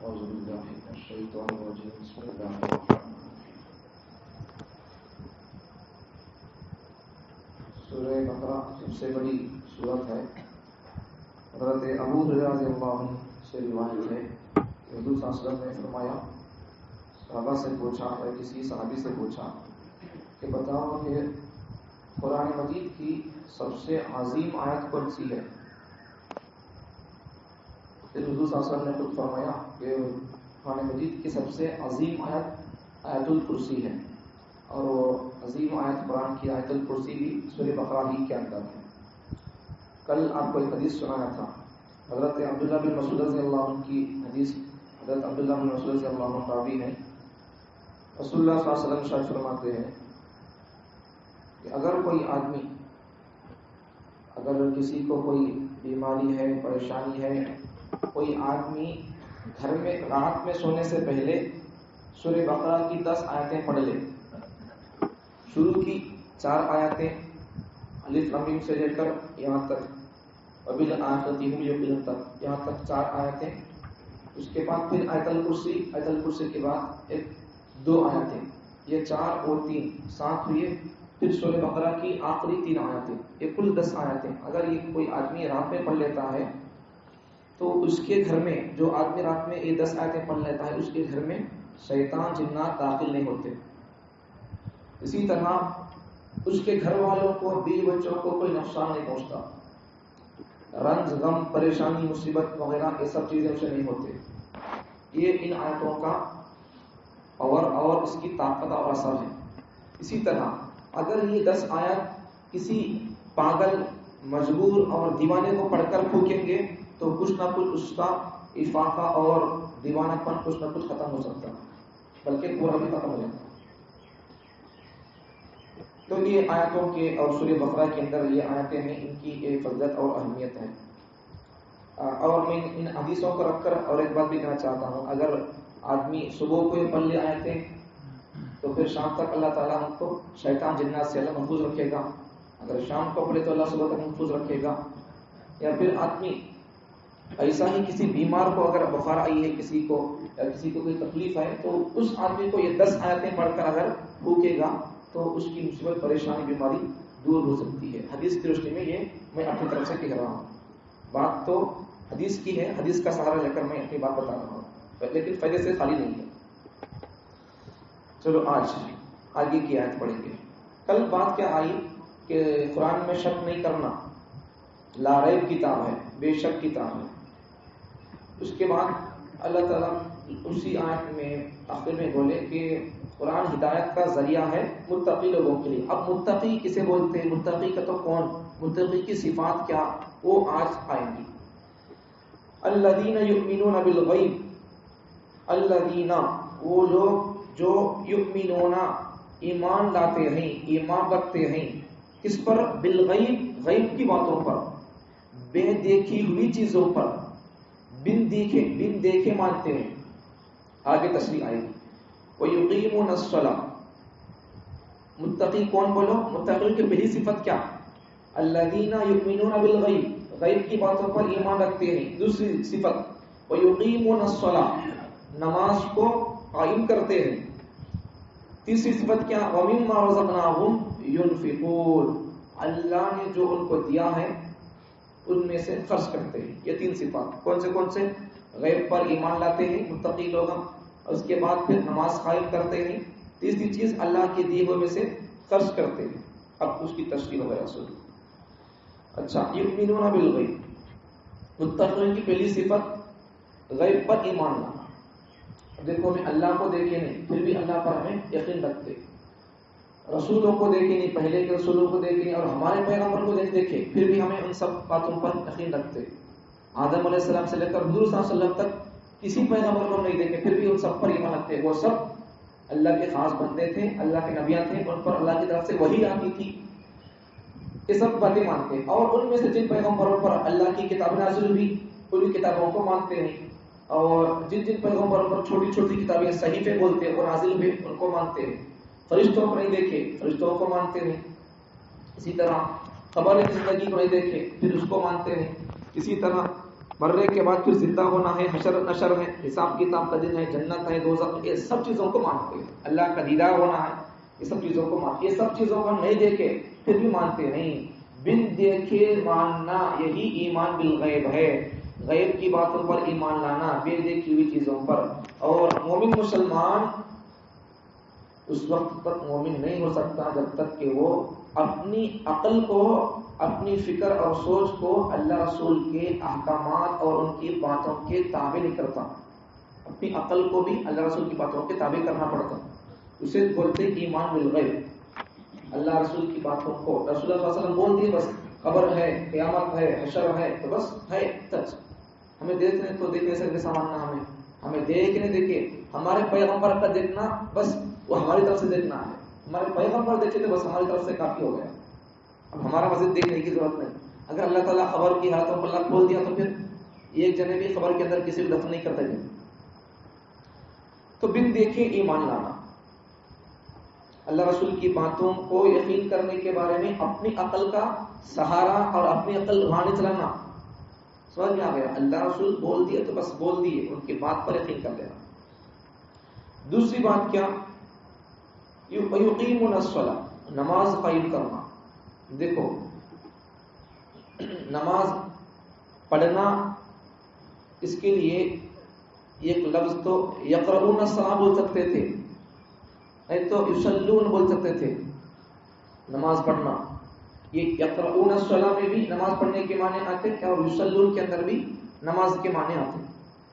أعوذ بالله من الشيطان الرجيم بسم الله الرحمن الرحيم سورہ بقرہ سب سے بڑی سورت ہے. حضرت ابو ہریرہ رضی اللہ عنہ سے روایت ہے کہ حضور صلی اللہ علیہ وسلم نے فرمایا، صحابہ سے پوچھا یا کسی صحابی سے پوچھا کہ بتاؤ کہ قرآن مجید کی سب سے عظیم آیت کون سی ہے؟ پھر حضور صلی اللہ علیہ وسلم نے خود فرمایا کہ قرآن مجید کی سب سے عظیم آیت آیت الکرسی ہے، اور وہ عظیم آیت قرآن کی آیت الکرسی بھی سورہ بقرہ ہی کے اندر ہے. کل آپ کو ایک حدیث سنایا تھا، حضرت عبداللہ بن مسعود رضی اللہ عنہ کی حدیث. حضرت عبداللہ بن مسعود رضی اللہ عنہ راوی ہیں. رسول اللہ صلی اللہ علیہ وسلم ارشاد فرماتے ہیں کہ اگر کوئی آدمی، اگر کسی کو کوئی بیماری ہے، پریشانی ہے، کوئی آدمی گھر میں رات میں سونے سے پہلے سورہ بقرہ کی 10 آیتیں پڑھ لے. شروع کی 4 آیتیں الف لام میم سے لے کر یہاں تک وبالآخرۃ هم یوقنون تک، یہاں تک 4 آیتیں. اس کے بعد پھر آیت الکرسی کے بعد 2 آیتیں، یہ 4 اور 3 7 ہوئے. پھر سورہ بقرہ کی آخری 3 آیتیں، یہ کل 10 آیتیں. اگر یہ کوئی آدمی رات میں پڑھ لیتا ہے تو اس کے گھر میں، جو آدمی رات میں یہ 10 آیتیں پڑھ لیتا ہے، اس کے گھر میں شیطان جنات داخل نہیں ہوتے. اسی طرح اس کے گھر والوں کو، بیوی بچوں کو کوئی نقصان نہیں پہنچتا. رنج، غم، پریشانی، مصیبت وغیرہ یہ سب چیزیں اسے نہیں ہوتے. یہ ان آیتوں کا پاور اور اس کی طاقت اور اثر ہے. اسی طرح اگر یہ 10 آیت کسی پاگل، مجبور اور دیوانے کو پڑھ کر پھونکیں گے تو کچھ نہ کچھ اس کا افاقہ اور دیوانہ پن کچھ نہ کچھ ختم ہو سکتا ہے، بلکہ پورا بھی ختم ہو جاتا ہے. تو یہ آیتوں کے اور سورہ بقرہ کے اندر یہ آیتیں ہیں، ان کی ایک فضیلت اور اہمیت ہے. اور میں ان حدیثوں کو رکھ کر اور ایک بات بھی کہنا چاہتا ہوں، اگر آدمی صبح کو یہ پڑھ لے آیتیں تو پھر شام تک اللہ تعالیٰ ہم کو شیطان جنات سے اللہ محفوظ رکھے گا. اگر شام کو پڑھے تو اللہ صبح تک محفوظ رکھے گا. یا پھر آدمی ایسا ہی کسی بیمار کو اگر بخار آئی ہے، کسی کو یا کسی کو کوئی تکلیف ہے، تو اس آدمی کو یہ 10 آیتیں پڑھ کر اگر پھونکے گا تو اس کی مصیبت، پریشانی، بیماری دور ہو سکتی ہے. حدیث کی روشنی میں یہ میں اپنی طرف سے کہہ رہا ہوں. بات تو حدیث کی ہے، حدیث کا سہارا لے کر میں اپنی بات بتا رہا ہوں، لیکن فائدے سے خالی نہیں ہے. چلو آج آگے کی آیت پڑھیں گے. کل بات کیا آئی کہ قرآن میں شک نہیں کرنا، لا ریب کتاب ہے، بے شک کتاب ہے. اس کے بعد اللہ تعالیٰ اسی آیت میں آخر میں بولے کہ قرآن ہدایت کا ذریعہ ہے متقی لوگوں کے لیے. اب متقی کسے بولتے ہیں؟ متقی کا تو کون، متقی کی صفات کیا، وہ آج آئیں گی. الذین یؤمنون بالغیب، الذین وہ لوگ جو یؤمنون ایمان لاتے ہیں، ایمان رکھتے ہیں. کس پر؟ بالغیب، غیب کی باتوں پر، بے دیکھی ہوئی چیزوں پر، بن دیکھے مانتے ہیں. آگے تشریح آئے گی. وَيُقِيمُونَ الصَّلَاةَ، متقی کون بولو؟ متقی کی پہلی صفت کیا؟ الذین یؤمنون بالغیب، غیب کی باتوں پر ایمان رکھتے ہیں. دوسری صفت وَيُقِيمُونَ الصَّلَاةَ، نماز کو قائم کرتے ہیں. تیسری صفت کیا؟ وَمِمَّا رَزَقْنَاهُمْ يُنْفِقُونَ، اللہ نے جو ان کو دیا ہے ان میں سے خرچ کرتے ہیں. یہ 3 صفات کون سے؟ غیب پر ایمان لاتے ہیں متقی لوگ، اور اس کے بعد پھر نماز قائم کرتے ہیں. تیسری چیز اللہ کے دیے ہوئے میں سے خرچ کرتے ہیں. اب اس کی تشریح وغیرہ سنو. اچھا، یؤمنون بالغیب، متقی کی پہلی صفت غیب پر ایمان لانا. دیکھو ہمیں اللہ کو دیکھے نہیں پھر بھی اللہ پر ہمیں یقین رکھتے، رسولوں کو دیکھے نہیں، پہلے کے رسولوں کو دیکھے نہیں، اور ہمارے پیغمبر کو نہیں دیکھے پھر بھی ہمیں ان سب باتوں پر یقین رکھتے. آدم علیہ السلام سے لے کر حضور صلی اللہ علیہ وسلم تک کسی پیغمبر کو نہیں دیکھے پھر بھی ان سب پر ایمان رکھتے. وہ سب اللہ کے خاص بندے تھے، اللہ کے نبیان تھے، ان پر اللہ کی طرف سے وحی آتی تھی. یہ سب باتیں مانتے ہیں. اور ان میں سے جن پیغمبروں پر اللہ کی کتاب نازل ہوئی ان کتابوں کو مانتے ہیں، اور جن پیغمبروں پر چھوٹی چھوٹی کتابیں صحیفے بولتے ہیں وہ نازل ہوئے ان کو مانتے ہیں. فرشتوں کو نہیں دیکھے، فرشتوں کو مانتے ہیں. اسی طرح قبر کی زندگی کو نہیں دیکھے پھر اس کو مانتے ہیں. اسی طرح مرنے کے بعد پھر زندہ ہونا ہے، حشر نشر ہے، حساب کتاب کا دن ہے، جنت ہے، دوزخ، یہ سب چیزوں کو مانتے ہیں. اللہ کا دیدار ہونا ہے، یہ سب چیزوں کو مانتے. یہ سب چیزوں کو ہم نہیں دیکھے پھر بھی مانتے نہیں. بن دیکھے ماننا یہی ایمان بالغیب ہے. غیب کی باتوں پر ایمان لانا، بے دیکھی ہوئی چیزوں پر. اور مومن مسلمان اس وقت تک مومن نہیں ہو سکتا جب تک کہ وہ اپنی عقل کو، اپنی فکر اور سوچ کو اللہ رسول کے احکامات اور ان کی باتوں کے تابع نہیں کرتا. اپنی عقل کو بھی اللہ رسول کی باتوں کے تابع کرنا پڑتا. اسے بولتے ایمان بالغیب. اللہ رسول کی باتوں کو رسول اللہ صلی اللہ علیہ وسلم بول دیے بس، خبر ہے، قیامت ہے، حشر ہے، تو بس ہے تک. ہمیں دیکھنے تو دیکھنے سے کیسا ماننا، ہمیں دیکھنے دیکھے ہمارے پیغمبر کا دیکھنا بس وہ ہماری طرف سے دیکھنا ہے. ہمارے پیغمبر دیکھے تو بس ہماری طرف سے کافی ہو گیا. اب ہمارا مزید دیکھنے کی ضرورت نہیں. اگر اللہ تعالیٰ خبر کی ہاتھوں پر اللہ کھول دیا تو پھر ایک جنے بھی خبر کے اندر کسی کو دفن نہیں کرتے گئے. تو بن دیکھے ایمان لانا، اللہ رسول کی باتوں کو یقین کرنے کے بارے میں اپنی عقل کا سہارا اور اپنی عقل بھانے چلانا. سمجھ میں آ گیا؟ اللہ رسول بول دیے تو بس بول دیے، ان کی بات پر یقین کر لینا. دوسری بات کیا؟ یقیمون الصلاۃ، نماز قائم کرنا. دیکھو نماز پڑھنا، اس کے لیے ایک لفظ تو یقرؤون الصلاۃ بول سکتے تھے، نہیں تو یصلون بول سکتے تھے. نماز پڑھنا، یہ یقرؤون الصلاۃ میں بھی نماز پڑھنے کے معنی آتے ہیں اور یصلون کے اندر بھی نماز کے معنی آتے ہیں.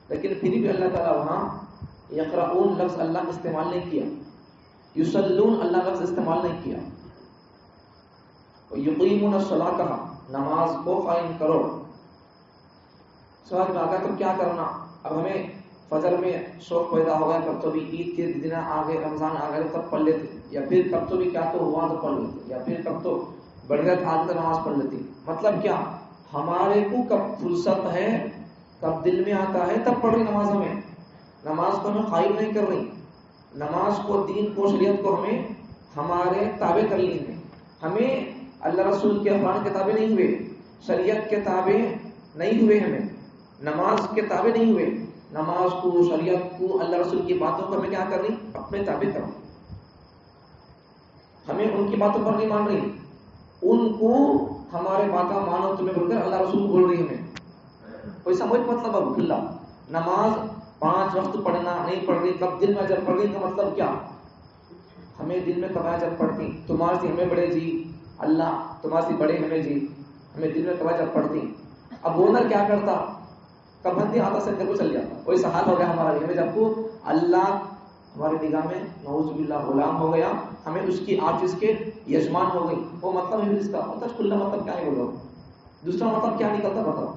لیکن پھر بھی اللہ تعالیٰ وہاں یقرؤون لفظ اللہ استعمال نہیں کیا، یصلون اللہ لفظ استعمال نہیں کیا. یقیمون الصلاۃ کہا، نماز کو قائم کرو. سوال میں آ گیا تو کیا کرنا؟ اب ہمیں فجر میں شوق پیدا ہو گیا، کب تو بھی عید کے دن آ گئے، رمضان آ گئے تب پڑھ لیتے، یا پھر کب تو بھی کیا تو ہوا تو پڑھ لیتے، یا پھر کب تو بڑھیت آج تو نماز پڑھ لیتی. مطلب کیا؟ ہمارے کو کب فرصت ہے، کب دل میں آتا ہے تب پڑھ رہی نماز. ہمیں نماز کو ہمیں قائم نہیں کر رہی. نماز کو، دین کو، شریعت کو ہمیں ہمارے تابع کر لی ہے. ہمیں اللہ رسول کے افعال کے تابع نہیں ہوئے، شریعت کے تابع نہیں ہوئے، ہمیں نماز کے تابع نہیں ہوئے. نماز کو، شریعت کو، اللہ رسول کی باتوں کو ہمیں کیا کر رہی؟ اپنے تابع کر. ہمیں ان کی باتوں پر نہیں مان رہی، ان کو ہمارے باتیں مانو تمہیں بول کر اللہ رسول بول رہی ہمیں. کوئی سمجھ مطلب اب اللہ نماز 5 وقت پڑھنا نہیں پڑھ رہی، کب دل میں جب پڑھ رہی کا مطلب کیا؟ ہمیں دل میں کب جب پڑھتی، تمہارے سے ہمیں بڑے جی اللہ، تمہارے سے بڑے ہمیں جی، ہمیں دل میں کب جب پڑھتی. اب اونر کیا کرتا؟ کب بندی آتا سے کو چل جاتا. کوئی سہال ہو گیا ہمارا، ہمیں جب کو اللہ ہمارے نگاہ میں نعوذ باللہ غلام ہو گیا، ہمیں اس کی آجز کے یجمان ہو گئی. وہ مطلب ہے اس کا مطلب کھلا مطلب کیا ہے بولو؟ دوسرا مطلب کیا نکلتا بتاؤ؟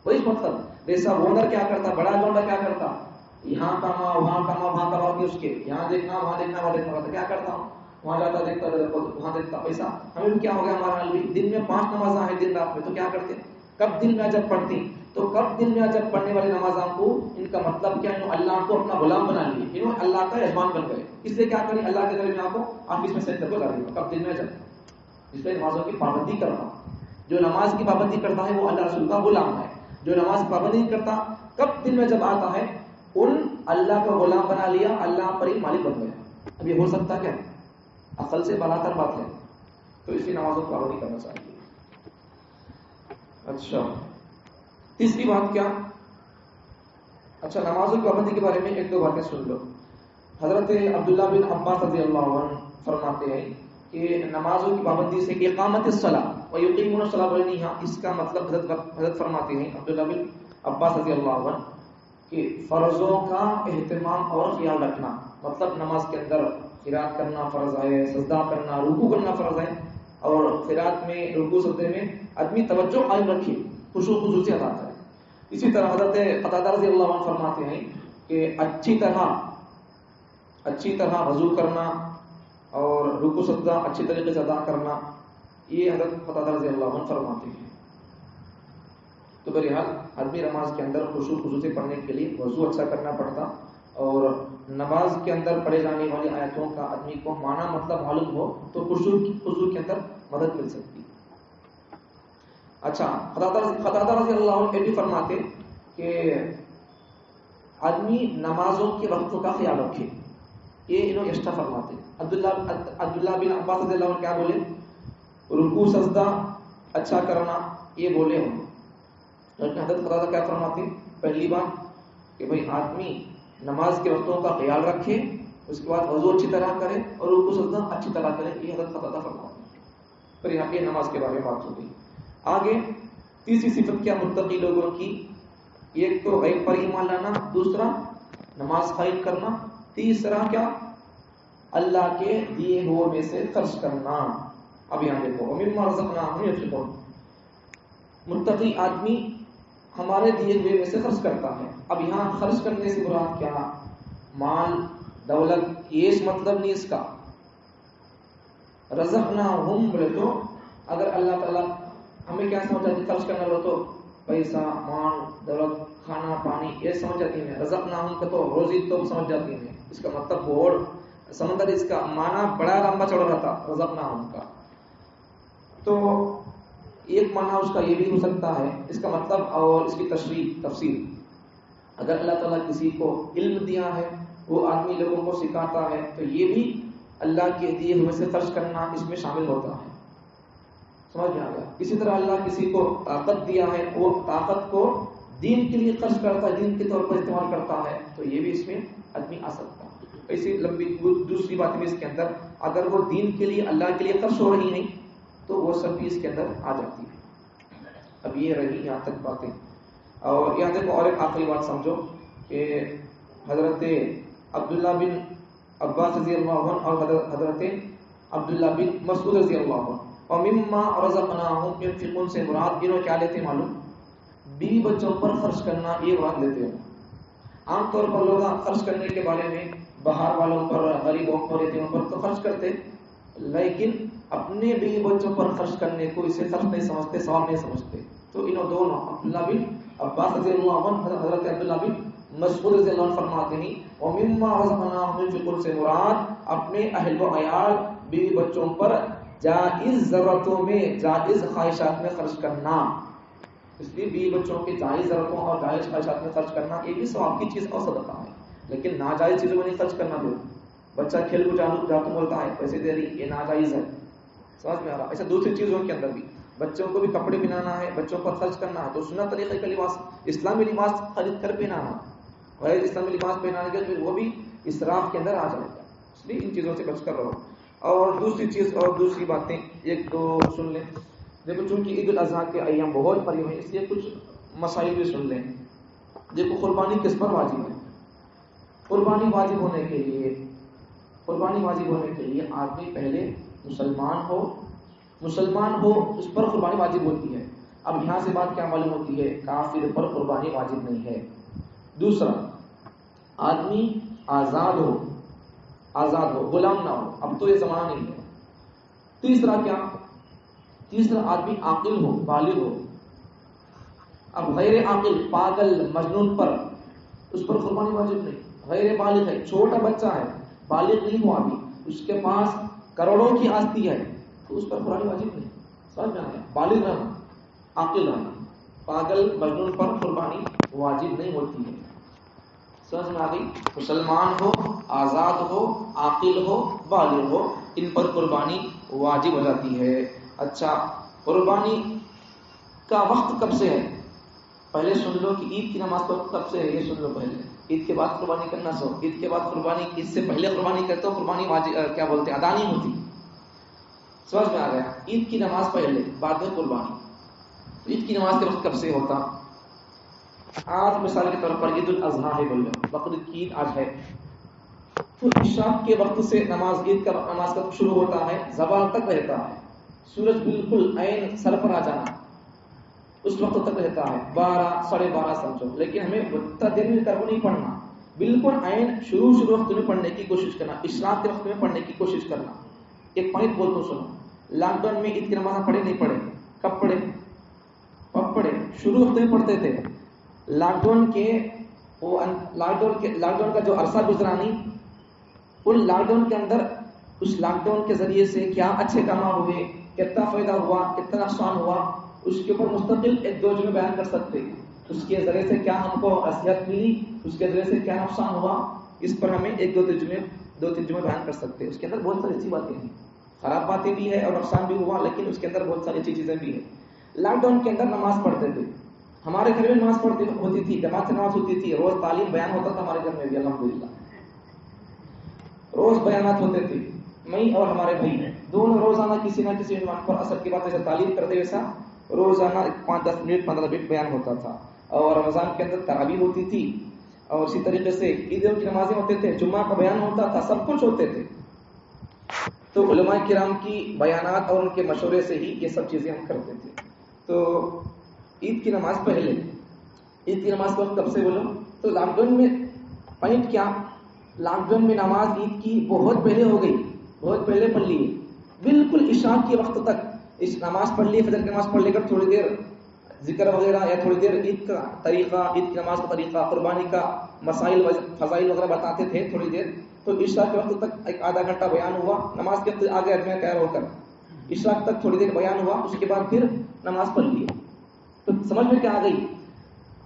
وہی مطلب. جیسا اونر کیا کرتا، بڑا لونڈا کیا کرتا، یہاں کما وہاں کما وہاں کما کے اس کے یہاں دیکھنا وہاں دیکھنا وہاں دیکھنا، کیا کرتا ہوں وہاں جاتا دیکھتا وہاں دیکھتا پیسہ. ہمیں بھی کیا ہو گیا ہمارا حال بھی، دن میں 5 نمازاں ہیں دن رات میں، تو کیا کرتے؟ کب دل میں جب پڑھتی. تو کب دل میں جب پڑھنے والی نمازوں کو، ان کا مطلب کیا؟ انہوں اللہ کو اپنا غلام بنا لیے، انہوں اللہ کا یزمان بن گئے. اس لیے کیا کریں؟ اللہ کے درمیان آپ کو آفس میں سیٹ کر کے لا دیں کب دل میں جب. اس لیے نمازوں کی پابندی کرنا. جو نماز کی پابندی کرتا ہے وہ اللہ رسول کا غلام ہے. جو نماز کی پابندی نہیں کرتا، کب دل میں جب آتا ہے ان اللہ کا غلام بنا لیا، اللہ پر ہی مالک بن گیا. اب یہ ہو سکتا کیا؟ عقل سے بالاتر بات ہے. تو اس لیے نمازوں کی پابندی کرنا چاہیے. اچھا، تیسری بات کیا؟ اچھا، نمازوں کی پابندی کے بارے میں 1-2 باتیں سن لو. حضرت عبداللہ بن عباس رضی اللہ عنہ فرماتے ہیں کہ نمازوں کی پابندی سے اقامت الصلاۃ و یقیمون الصلاۃ بولنیہا، اس کا مطلب حضرت فرماتے ہیں عبداللہ بن عباس رضی اللہ عنہ کہ فرضوں کا اہتمام اور خیال رکھنا. مطلب نماز کے اندر قرات کرنا فرض ہے، سجدہ کرنا، رکوع کرنا فرض ہے، اور قرات میں، رکوع سجدے میں آدمی توجہ قائم رکھے، خشوع خضوع سے ادا کرے. اسی طرح حضرت قتادہ رضی اللہ عنہ فرماتے ہیں کہ اچھی طرح وضو کرنا اور رکوع سجدہ اچھی طریقے سے ادا کرنا، یہ حضرت قتادہ رضی اللہ عنہ فرماتے ہیں. تو بہرحال آدمی نماز کے اندر خشوع خضوع سے پڑھنے کے لیے وضو اچھا کرنا پڑتا، اور نماز کے اندر پڑھے جانے والی آیتوں کا آدمی کو معنی مطلب معلوم ہو تو خشوع خضوع کے اندر مدد مل سکتی. اچھا، قتادہ رضی اللہ عنہ یہ بھی فرماتے کہ آدمی نمازوں کے وقتوں کا خیال رکھے. یہ انہوں ایکسٹرا فرماتے ہیں. عبداللہ بن عباس رضی اللہ عنہ کیا بولے؟ رکوع سجدہ اچھا کرنا یہ بولے ہوں. حضرت قتادہ کیا فرماتے ہیں؟ پہلی بات کہ بھائی آدمی نماز کے وقتوں کا خیال رکھے، اس کے بعد وضو اچھی طرح کرے اور رکوع سجدہ اچھی طرح کرے. یہ حضرت قتادہ فرماتے ہیں. پھر یہاں پہ نماز کے بارے میں بات ہو گئی. آگے تیسری صفت کیا متقی لوگوں کی؟ ایک تو غیب پر ایمان لانا، دوسرا نماز قائم کرنا، تیسرا کیا؟ اللہ کے دیے ہوئے میں سے خرچ کرنا. اب یہاں دیکھو وَمِمَّا رَزَقْنَاهُمْ يُنْفِقُونَ. متقی آدمی ہمارے دیے ہوئے میں سے خرچ کرتا ہے. اب یہاں خرچ کرنے سے مراد کیا؟ مال دولت یہ اس مطلب نہیں اس کا. رزقناہم بولے تو اگر اللہ تعالیٰ ہمیں کیا سمجھ آتی خرچ کرنا بولے تو پیسہ مال دولت کھانا پانی یہ سمجھ جاتی ہے. رزقناہم کا تو روزی تو سمجھ جاتی ہے. اس کا مطلب بہت سمندر اس کا معنی بڑا لمبا چڑھ رہا تھا رزقناہم کا. تو ایک معنی اس کا یہ بھی ہو سکتا ہے اس کا مطلب اور اس کی تشریح تفصیل. اگر اللہ تعالیٰ کسی کو علم دیا ہے وہ آدمی لوگوں کو سکھاتا ہے تو یہ بھی اللہ کے دیے ہوئے سے خرچ کرنا اس میں شامل ہوتا ہے. سمجھ میں آ گیا؟ اسی طرح اللہ کسی کو طاقت دیا ہے وہ طاقت کو دین کے لیے خرچ کرتا ہے دین کے طور پر استعمال کرتا ہے تو یہ بھی اس میں آدمی آ سکتا ہے. ایسی لمبی دوسری بات بھی اس کے اندر اگر وہ دین کے لیے اللہ کے لیے خرچ ہو رہی نہیں تو وہ سب بھی اس کے اندر آ جاتی ہے. اب یہ رہی یہاں تک باتیں. اور یہاں دیکھو اور ایک آخری بات سمجھو کہ حضرت عبداللہ بن عباس رضی اللہ عنہ اور حضرت عبداللہ بن مسعود رضی اللہ عنہ اور مما رزقناہم ينفقون سے مراد انہوں کیا لیتے معلوم؟ بیوی بچوں پر خرچ کرنا یہ مراد لیتے ہیں. عام طور پر لوگ خرچ کرنے کے بارے میں باہر والوں پر غریبوں پر یتیموں پر تو خرچ کرتے لیکن اپنے بیوی بچوں پر خرچ کرنے کو اسے خرچ نہیں سمجھتے ثواب نہیں سمجھتے. تو انہوں دونوں عبداللہ بن عباس رضی اللہ عنہ حضرت عبداللہ بن مسعود رضی اللہ عنہ فرماتے ہیں وَمِمَّا رَزَقْنَاهُمْ يُنْفِقُونَ سے مراد اپنے اہل و عیال بیوی بچوں پر جائز ضرورتوں میں جائز خواہشات میں خرچ کرنا. اس لیے بیوی بچوں کے جائز ضرورتوں اور جائز خواہشات میں خرچ کرنا یہ بھی ثواب کی چیز اور صدقہ ہے. لیکن ناجائز چیزوں میں نہیں خرچ کرنا. دو بچہ کھیل کو جاتو بولتا ہے پیسے دے رہی یہ ناجائز ہے. سمجھ میں آ رہا؟ ایسا دوسری چیزوں کے اندر بھی بچوں کو بھی کپڑے پہنانا ہے بچوں پر خرچ کرنا ہے تو سنت طریقے کا لباس اسلامی لباس خرید کر پہنانا غیر اسلامی لباس پہنانے کے پھر وہ بھی اسراف کے اندر آ جائے گا. اس لیے ان چیزوں سے بچ کر رہو. اور دوسری چیز اور دوسری باتیں ایک دو سن لیں. دیکھو چونکہ عید الاضحیٰ کے ایام بہت قریب ہیں اس لیے کچھ مسائل بھی سن لیں. دیکھو قربانی کس پر واجب ہے؟ قربانی واجب ہونے کے لیے آدمی پہلے مسلمان ہو اس پر قربانی واجب ہوتی ہے. اب یہاں سے بات کیا معلوم ہوتی ہے؟ کافر پر قربانی واجب نہیں ہے. دوسرا آدمی آزاد ہو غلام نہ ہو. اب تو یہ زمانہ نہیں ہے. تیسرا آدمی عاقل ہو بالغ ہو. اب غیر عاقل پاگل مجنون پر اس پر قربانی واجب نہیں. غیر بالغ ہے چھوٹا بچہ ہے بالغ نہیں ہوا ابھی اس کے پاس کروڑوں کی آستی ہے تو اس پر قربانی واجب نہیں. سمجھ میں آیا؟ بالغ رہنا عاقل رہنا پاگل مجنون پر قربانی واجب نہیں ہوتی ہے. سمجھ میں آ گئی؟ مسلمان ہو آزاد ہو عاقل ہو بالغ ہو ان پر قربانی واجب ہو جاتی ہے. اچھا قربانی کا وقت کب سے ہے؟ پہلے سن لو کہ عید کی نماز کا وقت کب سے ہے یہ سن لو. پہلے عید کے بعد قربانی کرنا سو عید کے بعد قربانی عید سے پہلے قربانی کرتے ہو قربانی واجب کیا بولتے ہیں ادا نہیں ہوتی. سمجھ میں آ گیا؟ عید کی نماز پہلے بعد میں قربانی. عید کی نماز کے وقت کب سے ہوتا؟ آج مثال کے طور پر عید الاضحیٰ ہے بول لو بقرعید کی عید آج ہے تو عشاء کے وقت سے عید کا نماز کا شروع ہوتا ہے زوال تک رہتا ہے. سورج بالکل عین سر پر آ جانا اس وقت تک رہتا ہے 12 ساڑھے 12 سمجھو. لیکن ہمیں اتنا دیر میں کرو نہیں پڑھنا بالکل عین شروع وقت میں پڑھنے کی کوشش کرنا اشراق کے وقت میں پڑھنے کی کوشش کرنا. ایک پوائنٹ بولتا ہوں سنو لاک ڈاؤن میں عید کی نماز پڑھے نہیں پڑھے کب پڑھے شروع وقت میں پڑھتے تھے. لاک ڈاؤن کا جو عرصہ گزرا نہیں ان لاک ڈاؤن کے اندر اس لاک ڈاؤن کے ذریعے سے کیا اچھے کام ہوئے کتنا فائدہ ہوا کتنا نقصان ہوا اس کے اوپر مستقل ایک دو جملے بیان کر سکتے. اس کے ذریعے سے کیا ہم کو اذیت ملی، اس کے ذریعے سے کیا نقصان ہوا، اس پر ہمیں ایک دو تین جملے بیان کر سکتے ہیں. اس کے اندر بہت ساری اچھی باتیں ہیں، خراب باتیں بھی ہے اور نقصان بھی ہوا، لیکن اس کے اندر بہت ساری اچھی چیزیں بھی ہیں. لاک ڈاؤن کے اندر نماز پڑھتے تھے، ہمارے گھر میں نماز پڑھتی ہوتی تھی، جماعت سے نماز ہوتی تھی، روز تعلیم بیان ہوتا تھا ہمارے گھر میں بھی الحمدللہ، روز بیانات ہوتے تھے. میں اور ہمارے بھائی دونوں روزانہ کسی نہ کسی عنوان پر اثر کی بات جیسے تعلیم کرتے ویسا روزانہ 5-10 منٹ 15 منٹ بیان ہوتا تھا. اور رمضان کے اندر تراویح ہوتی تھی، اور اسی طریقے سے عیدوں کی نمازیں ہوتے تھے، جمعہ کا بیان ہوتا تھا، سب کچھ ہوتے تھے. تو علماء کرام کی بیانات اور ان کے مشورے سے ہی یہ سب چیزیں ہم کرتے تھے. تو عید کی نماز پہلے، عید کی نماز کو کب سے بولو تو لاک ڈاؤن میں پوائنٹ کیا، لاک ڈاؤن میں نماز عید کی بہت پہلے ہو گئی، بہت پہلے پڑھ لی، بالکل عشاء کے وقت تک اس نماز پڑھ لی، فجر کی نماز پڑھ لے کر تھوڑی دیر ذکر وغیرہ یا تھوڑی دیر عید کا طریقہ، عید کی نماز کا طریقہ، قربانی کا مسائل فضائل وغیرہ بتاتے تھے تھوڑی دیر. تو عشاء کے وقت تک ایک آدھا گھنٹہ بیان ہوا، نماز کے وقت آگے میں تیار ہو کر عشاء تک تھوڑی دیر بیان ہوا، اس کے بعد پھر نماز پڑھ لی. تو سمجھ میں کیا آ گئی،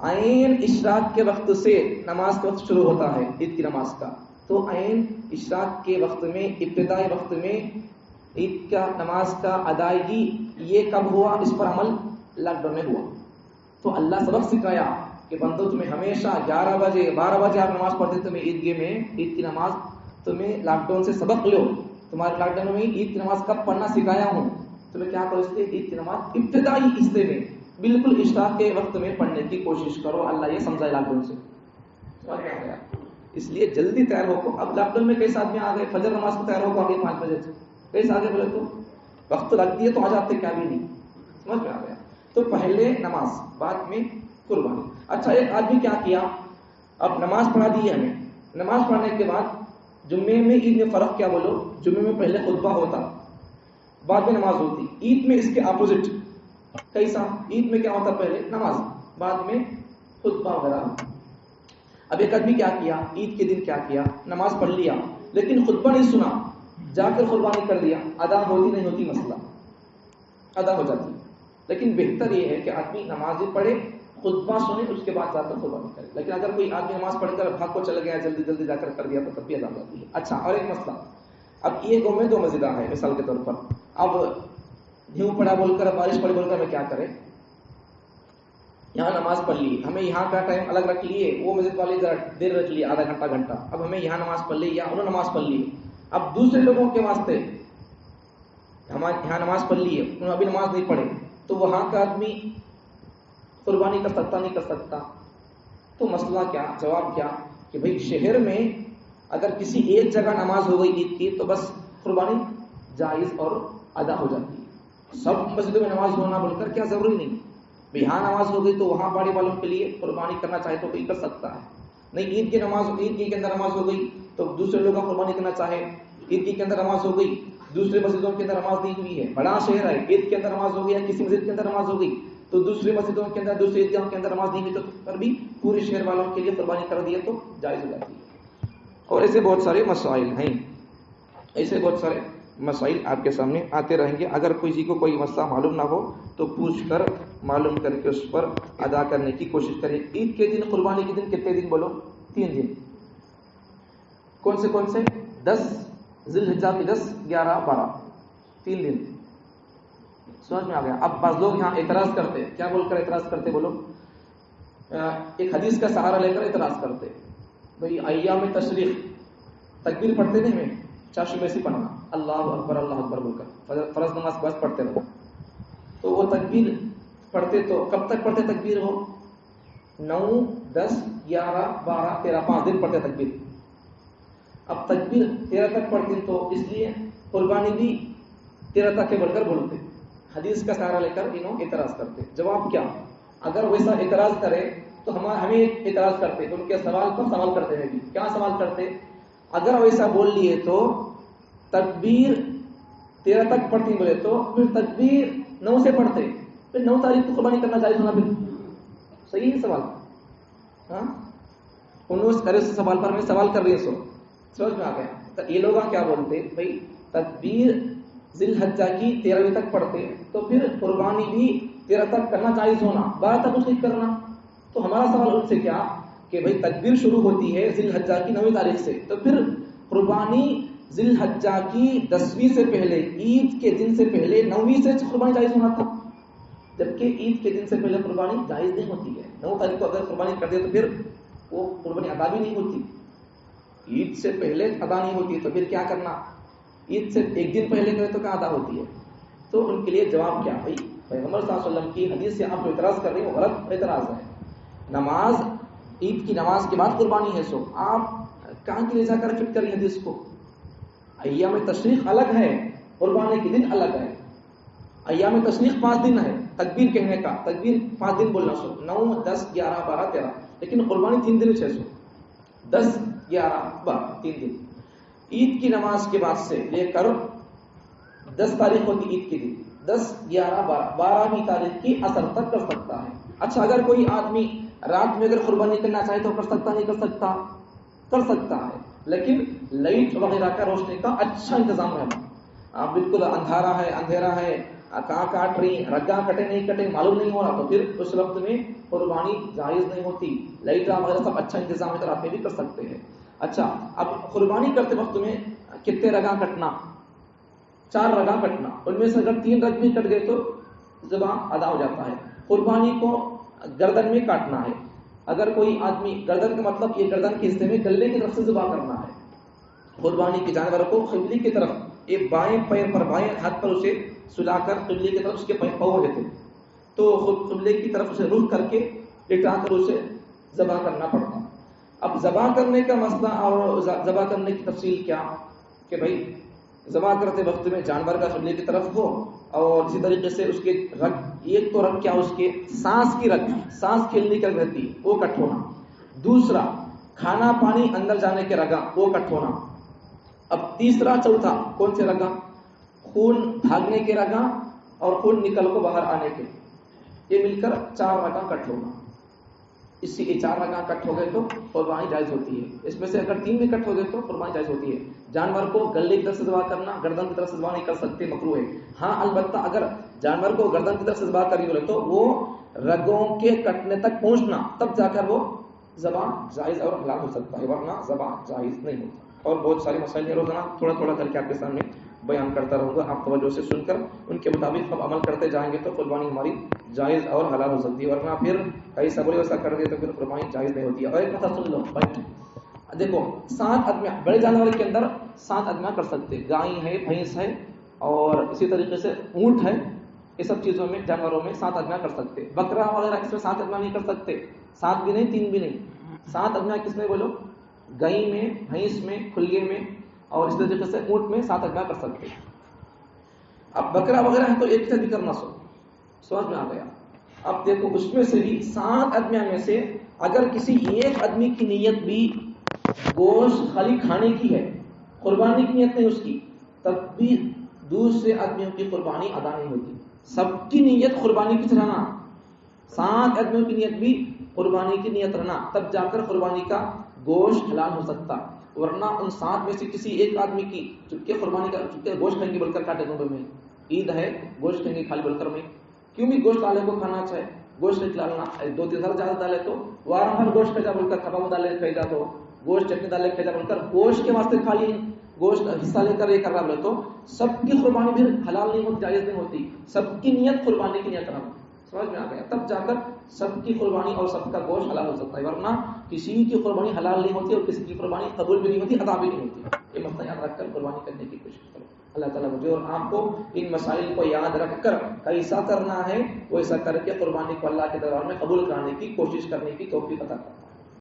عین اشراق کے وقت سے نماز کا وقت شروع ہوتا ہے عید کی نماز کا. تو عین اشراق کے وقت میں، ابتدائی وقت میں عید کا نماز کا ادائیگی یہ کب ہوا، اس پر عمل لاک ڈاؤن میں ہوا. تو اللہ سبق سکھایا کہ بندو تمہیں ہمیشہ 11 بجے 12 بجے آپ نماز پڑھتے تمہیں عیدگاہ میں عید کی نماز، تمہیں لاک ڈاؤن سے سبق لو، تمہارے لاک ڈاؤن میں عید کی نماز کب پڑھنا سکھایا ہوں، تمہیں کیا کرو، اس لیے عید کی نماز ابتدائی حصے میں بالکل اشراق کے وقت میں پڑھنے کی کوشش کرو. اللہ یہ سمجھائے لاک ڈاؤن سے، اس لیے جلدی تیار ہو. اب لاک ڈاؤن میں کئی آدمی آ گئے، فجر نماز کو تیار ہو آگے 5 بجے سے، کئی آگے بولے تو وقت لگ دیے تو آ جاتے، کیا بھی نہیں، سمجھ میں آ گیا. تو پہلے نماز، بعد میں قربانی. اچھا ایک آدمی کیا کیا، اب نماز پڑھا دی ہے ہمیں، نماز پڑھنے کے بعد جمعے میں عید میں فرق کیا بولو، جمعے میں پہلے خطبہ ہوتا، بعد میں نماز ہوتی. عید میں اس کے اپوزٹ، کیسا، عید میں کیا ہوتا، پہلے نماز بعد میں خطبہ وغیرہ. اب ایک آدمی کیا کیا، عید کے دن کیا کیا، نماز پڑھ لیا لیکن خطبہ نہیں سنا، جا کر قربانی کر دیا. ادا ہوتی نہیں ہوتی مسئلہ، ادا ہو جاتی. لیکن بہتر یہ ہے کہ آدمی نماز پڑھے، خطبہ سنے، اس کے بعد جا کر قربانی کرے. لیکن اگر کوئی آدمی نماز پڑھ کر بھاگ کو چل گیا، جلدی جلدی جا کر کر دیا، تو تب بھی ادا ہو جاتی ہے. اچھا اور ایک مسئلہ، اب یہ گاؤں میں 2 مسجدیں ہیں مثال کے طور پر، اب دھیوں پڑا بول کر، بارش پڑی بول کر میں کیا کرے، یہاں نماز پڑھ لی، ہمیں یہاں کا ٹائم الگ رکھ لیے، وہ مسجد والے دیر رکھ لیے آدھا گھنٹہ، اب ہمیں یہاں نماز پڑھ لی یا انہوں نماز پڑھ لی. اب دوسرے لوگوں کے واسطے ہمارے یہاں نماز پڑھ لی ہے، انہوں ابھی نماز نہیں پڑھے، تو وہاں کا آدمی قربانی کر سکتا نہیں کر سکتا. تو مسئلہ کیا، جواب کیا کہ بھئی شہر میں اگر کسی ایک جگہ نماز ہو گئی عید کی تو بس قربانی جائز اور ادا ہو جاتی ہے. سب مسجدوں میں نماز ہونا بول کر کیا ضروری نہیں، یہاں نماز ہو گئی تو وہاں پڑھنے والوں کے لیے قربانی کرنا چاہے تو کوئی کر سکتا ہے. نہیں عید کی نماز، عید کے اندر نماز ہو گئی تو دوسرے لوگ قربانی کرنا چاہے، عید کے اندر نماز ہو گئی دوسرے مسجدوں کے اندر نماز نہیں ہوئی ہے، بڑا شہر ہے، عید کے اندر نماز ہو گئی ہے، کسی مسجد کے اندر نماز ہو گئی تو دوسری مسجدوں کے اندر، دوسری عیدگاہوں کے اندر نماز نہیں ہوئی تو پر بھی پورے شہر والوں کے لیے قربانی کر دیا تو جائز ہو جاتی ہے. اور ایسے بہت سارے مسائل ہیں، ایسے بہت سارے مسائل آپ کے سامنے آتے رہیں گے. اگر کسی کو کوئی مسئلہ معلوم نہ ہو تو پوچھ کر معلوم کر کے اس پر ادا کرنے کی کوشش کریں. عید کے دن، قربانی کے دن کتنے دن بولو، 3 دن. کون سے 10 ذی الحجہ کی 10 11 12 3 دن. سمجھ میں آ گیا. اب بعض لوگ یہاں اعتراض کرتے، کیا بول کر اعتراض کرتے بولو، ایک حدیث کا سہارا لے کر اعتراض کرتے. بھئی ایام تشریق تکبیر پڑھتے نہیں میں چاشو میں سے پڑھنا، اللہ اکبر بول کر فرض نماز بس پڑھتے رہو. تو وہ تکبیر پڑھتے تو کب تک پڑھتے تکبیر، ہو 9 10 11 12 13 5 دن پڑھتے تکبیر. اب تکبیر 13 تک پڑھتے تو اس لیے قربانی بھی 13 تک کے بڑھ کر بولتے. حدیث کا سہارا لے کر انہوں اعتراض کرتے. جواب کیا، اگر ویسا اعتراض کرے تو ہمیں اعتراض کرتے، ان کے سوال پر سوال کرتے ہیں. بھی کیا سوال کرتے، اگر ویسا بول لیے تو تکبیر 13 تک پڑھتی بولے تو پھر تکبیر 9 سے پڑھتے، پھر 9 تاریخ کو قربانی کرنا جائز ہونا، پھر صحیح ہے سوال. ہاں انہوں اس سوال پر میں سوال کر رہی ہے، سمجھ میں آ گیا. تو یہ لوگ کیا بولتے، بھائی تکبیر ذی الحجہ کی 13ویں تک پڑھتے تو پھر قربانی بھی 13 تک کرنا جائز ہونا، 12 تک اس کرنا. تو ہمارا سوال ان سے کیا کہ بھائی تکبیر شروع ہوتی ہے ذی الحجہ کی 9ویں تاریخ سے، تو پھر قربانی ذی الحجہ کی 10ویں سے پہلے، عید کے دن سے پہلے 9ویں سے قربانی جائز ہونا تھا، جبکہ عید کے دن سے پہلے قربانی جائز نہیں ہوتی ہے۔ 9 تاریخ کو اگر قربانی کر دے تو پھر وہ قربانی ادا بھی نہیں ہوتی، عید سے پہلے ادا نہیں ہوتی، تو پھر کیا کرنا؟ عید سے ایک دن پہلے کرے تو کیا ادا ہوتی ہے؟ تو ان کے لیے جواب کیا؟ بھائی پیغمبر صلی اللہ علیہ وسلم کی حدیث سے آپ جو اعتراض کر رہے ہیں وہ غلط اعتراض ہے۔ نماز، عید کی نماز کے بعد قربانی ہے، سو آپ کہاں کے لے جا کر فٹ کریں حدیث کو؟ ایام تشریق الگ ہے، قربانی کے دن الگ ہے۔ ایام تشریق 5 دن ہے تکبیر کہنے کا، تکبیر 5 دن بولنا، سو 9 10 11 12 13، لیکن قربانی 3 دن 600 10 11 12 3 دن۔ عید کی نماز کے بعد سے لے کر 10 تاریخ ہوتی عید کے دن، 10 11 12 12ویں تاریخ کی عصر تک کر سکتا ہے۔ اچھا اگر کوئی آدمی رات میں اگر قربانی کرنا چاہے تو کر سکتا نہیں کر سکتا؟ کر سکتا ہے، لیکن لائٹ وغیرہ کا روشنی کا اچھا انتظام رہنا۔ آپ بالکل اندھیرا ہے کہاں کاٹ رہی، رگا کٹے نہیں کٹے معلوم نہیں ہو رہا، تو پھر اس وقت میں قربانی جائز نہیں ہوتی۔ لائٹ وغیرہ سب اچھا انتظام ہے تو آپ بھی کر سکتے ہیں۔ اچھا اب قربانی کرتے وقت میں کتنے رگا کٹنا؟ 4 رگا کٹنا، ان میں سے اگر 3 رگ بھی کٹ گئے تو ذبح ادا ہو جاتا ہے۔ قربانی کو گردن میں کاٹنا ہے، اگر کوئی آدمی گردن کا مطلب یہ گردن کے حصے میں گلے کی طرف سے ذبح کرنا ہے۔ قربانی کے جانور کو قبلے کی طرف، ایک بائیں پیر پر بائیں ہاتھ پر اسے سلا کر قبلے کی طرف اس کے پاؤں رہتے، تو خود قبلے کی طرف اسے رخ کر کے لٹا کر اسے ذبح کرنا پڑتا۔ اب ذبح کرنے کا مسئلہ اور ذبح کرنے کی تفصیل کیا کہ بھائی ذبح کرتے وقت میں جانور کا قبلے کی طرف ہو، اور اسی طریقے سے اس کے رگ، ایک تو رگ کیا اس کے سانس کی رگ، سانس کھیلنے کی رگ رہتی ہے وہ کٹ ہونا، دوسرا کھانا پانی اندر جانے کے رگا وہ کٹ ہونا، اب تیسرا چوتھا کون سے رگا؟ خون بھاگنے کے رگا اور خون نکل کو باہر آنے کے، یہ مل کر 4 رگا کٹ ہونا۔ اس سے 4 رگا کٹ ہو گئے تو قربانی جائز ہوتی ہے۔ اس میں سے اگر 3 بھی کٹ ہو گئے تو قربانی جائز ہوتی ہے۔ جانور کو گلے کی طرف سے ذبح کرنا، گردن کی طرف سے ذبح نہیں کر سکتے، مکروہ ہے۔ ہاں البتہ اگر جانور کو گردن کی طرف سے ذبح کرنی بولے تو وہ رگوں کے کٹنے تک پہنچنا، تب جا کر وہ ذبح جائز اور حلال ہو سکتا ہے، ورنہ ذبح جائز نہیں ہوتا۔ اور بہت سارے مسائل ہیں، روزانہ تھوڑا تھوڑا کر کے آپ کے سامنے بیان کرتا رہوں گا، آپ توجہ سے سن کر ان کے مطابق ہم عمل کرتے جائیں گے تو قربانی ہماری جائز اور حلال ہو سکتی ہے، ورنہ پھر ایسا بولے ویسا کر دے تو پھر قربانی جائز نہیں ہوتی ہے۔ اور ایک مسئلہ سن لو، دیکھو 7 ادمیہ، بڑے جانور کے اندر 7 ادمیہ کر سکتے، گائے ہے، بھینس ہے، اور اسی طریقے سے اونٹ ہے، یہ سب چیزوں میں جانوروں میں 7 ادمیہ کر سکتے۔ بکرا وغیرہ اس میں 7 ادمیہ نہیں کر سکتے، 7 بھی نہیں 3 بھی نہیں، 7 ادمیہ کس میں بولو؟ گائے میں، بھینس میں، کھلیے میں، اور اس طریقے سے اونٹ میں 7 ادمیہ کر سکتے۔ اب بکرا وغیرہ ہے تو ایک سے بھی کرنا، سمجھ میں آ گیا؟ اب دیکھو اس میں سے بھی 7 ادمیہ میں سے اگر کسی ایک آدمی کی نیت بھی گوشت خالی کھانے کی ہے، قربانی کی نیت نہیں اس کی، تب بھی دوسرے آدمیوں کی قربانی ادا نہیں ہوتی۔ سب کی نیت قربانی کی رہنا، 7 آدمیوں کی نیت بھی قربانی کی نیت رہنا، تب جا کر قربانی کا گوشت حلال ہو سکتا، ورنہ ان 7 میں سے کسی ایک آدمی کی چپکے قربانی کا چپکے گوشت کھائیں گے بول کر کاٹے دوں میں، عید ہے گوشت کھائیں گے خالی بول کر میں کیوں بھی گوشت والے کو کھانا چاہے، گوشت نہیں ڈالنا، 2-3 سال زیادہ ڈالے تو وارہ ہر گوشت کھا بول کر کباب ڈالے کھائے جا، تو گوشت چٹنی ڈالے کھائے جا بول کر گوشت کے واسطے کھائی، گوشت حصہ لے کر یہ کر رہا بولے تو سب کی قربانی بھی حلال نہیں ہوتی، جائز نہیں ہوتی، سب کی نیت قربانی کی نیت رہنا، سمجھ میں آ گیا؟ تب جا کر سب کی قربانی اور سب کا گوشت حلال ہو سکتا ہے، ورنہ کسی کی قربانی حلال نہیں ہوتی اور کسی کی قربانی قبول بھی نہیں ہوتی، ادا بھی نہیں ہوتی۔ یہ مسئلہ یاد رکھ کر قربانی کرنے کی کوشش کرو۔ اللہ تعالیٰ مجھے اور آپ کو ان مسائل کو یاد رکھ کر ایسا کرنا ہے ویسا کر کے قربانی کو اللہ کے دربار میں قبول کرانے کی کوشش کرنے کی توفیق عطا کرے۔